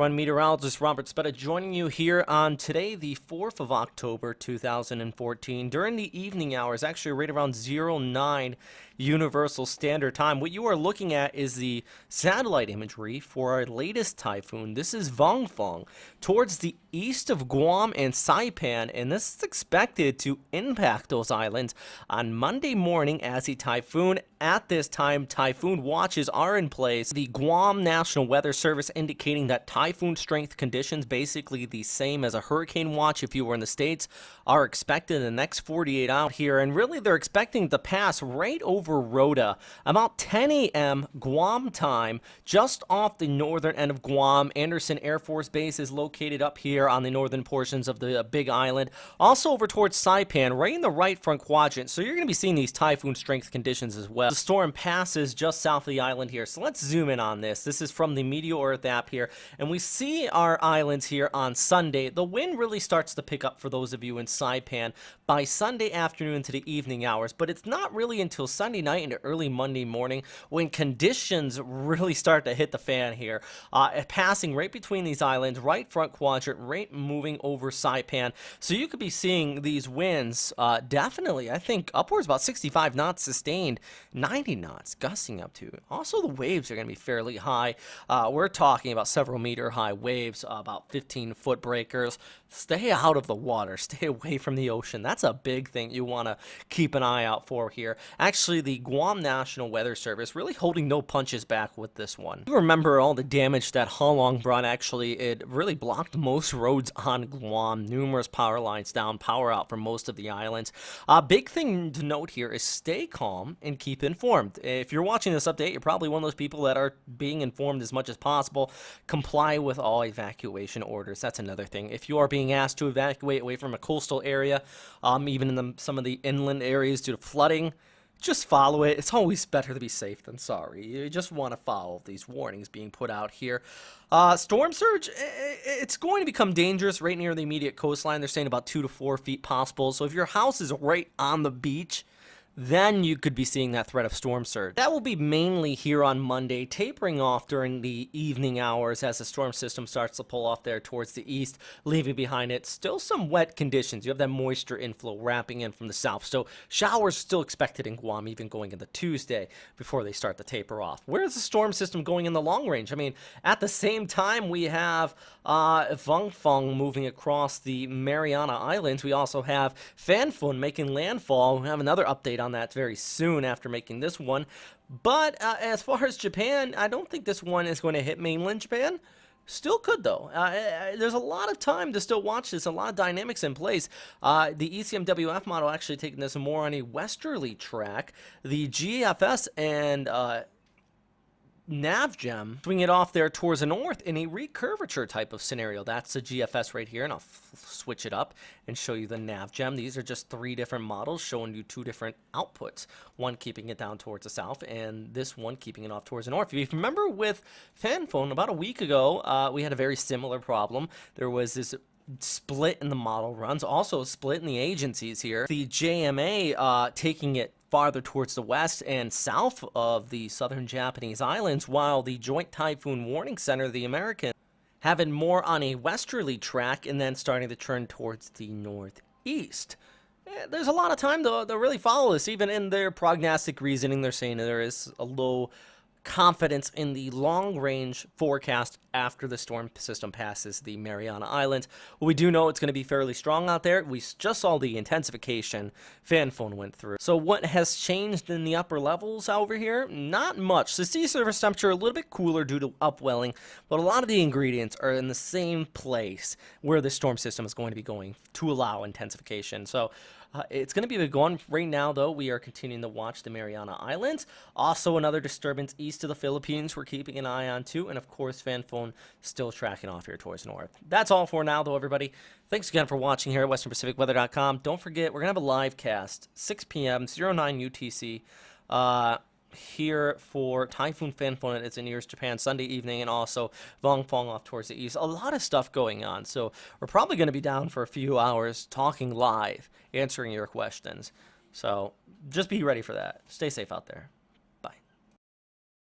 everyone, meteorologist Robert Spetta joining you here on today, the 4th of October, 2014, during the evening hours, actually right around 09 Universal Standard Time. What you are looking at is the satellite imagery for our latest typhoon. This is Vongfong, towards the east of Guam and Saipan, and this is expected to impact those islands on Monday morning as a typhoon. At this time, typhoon watches are in place. The Guam National Weather Service indicating that typhoon strength conditions, basically the same as a hurricane watch if you were in the States, are expected in the next 48 hours here. And really, they're expecting to pass right over Rota about 10 a.m. Guam time, just off the northern end of Guam. Andersen Air Force Base is located up here on the northern portions of the big island. Also over towards Saipan, right in the right front quadrant. So you're going to be seeing these typhoon strength conditions as well. The storm passes just south of the island here. So let's zoom in on this. This is from the Meteor Earth app here. And we see our islands here on Sunday. The wind really starts to pick up for those of you in Saipan by Sunday afternoon to the evening hours. But it's not really until Sunday night into early Monday morning when conditions really start to hit the fan here. Passing right between these islands, right front quadrant, right moving over Saipan. So you could be seeing these winds definitely, I think, upwards about 65 knots sustained, 90 knots gusting up to. Also, the waves are going to be fairly high. We're talking about several meter high waves, about 15-foot breakers. Stay out of the water. Stay away from the ocean. That's a big thing you want to keep an eye out for here. Actually, the Guam National Weather Service really holding no punches back with this one. You remember all the damage that Halong brought. Actually, it really blocked most roads on Guam. Numerous power lines down, power out for most of the islands. Big thing to note here is stay calm and keep informed. If you're watching this update, you're probably one of those people that are being informed as much as possible. Comply with all evacuation orders. That's another thing. If you are being asked to evacuate away from a coastal area, even in some of the inland areas due to flooding, just follow it. It's always better to be safe than sorry. You just want to follow these warnings being put out here. Storm surge, it's going to become dangerous right near the immediate coastline. They're saying about 2 to 4 feet possible. So if your house is right on the beach, then you could be seeing that threat of storm surge. That will be mainly here on Monday, tapering off during the evening hours as the storm system starts to pull off there towards the east, leaving behind it still some wet conditions. You have that moisture inflow wrapping in from the south, so showers still expected in Guam, even going into Tuesday before they start to taper off. Where's the storm system going in the long range? I mean, at the same time, we have Vongfong moving across the Mariana Islands. We also have Typhoon making landfall. We have another update on that very soon after making this one. But as far as Japan, I don't think this one is going to hit mainland Japan. Still could, though. There's a lot of time to still watch this, a lot of dynamics in place. The ECMWF model actually taking this more on a westerly track. The GFS and NavGem swing it off there towards the north in a recurvature type of scenario. That's the GFS right here, and I'll switch it up and show you the NavGem. These are just 3 different models showing you 2 different outputs. One keeping it down towards the south, and this one keeping it off towards the north. If you remember with Fanphone, about a week ago, we had a very similar problem. There was this split in the model runs, also split in the agencies here. The JMA taking it farther towards the west and south of the southern Japanese islands, while the Joint Typhoon Warning Center, the American, having more on a westerly track and then starting to turn towards the northeast. There's a lot of time to really follow this. Even in their prognostic reasoning, they're saying there is a low confidence in the long-range forecast after the storm system passes the Mariana Islands. Well, we do know it's going to be fairly strong out there. We just saw the intensification Fanphone went through. So what has changed in the upper levels over here? Not much. The sea surface temperature a little bit cooler due to upwelling, but a lot of the ingredients are in the same place where the storm system is going to be going to allow intensification. So it's going to be a big one. Right now, though, we are continuing to watch the Mariana Islands. Also, another disturbance east of the Philippines we're keeping an eye on, too. And, of course, Fanphone still tracking off here towards the north. That's all for now, though, everybody. Thanks again for watching here at WesternPacificWeather.com. Don't forget, we're going to have a live cast, 6 p.m., 09 UTC, here for Typhoon Fanphone. It's in ears Japan Sunday evening, and also Vongfong off towards the east. A lot of stuff going on, so we're probably going to be down for a few hours talking live, answering your questions. So just be ready for that. Stay safe out there.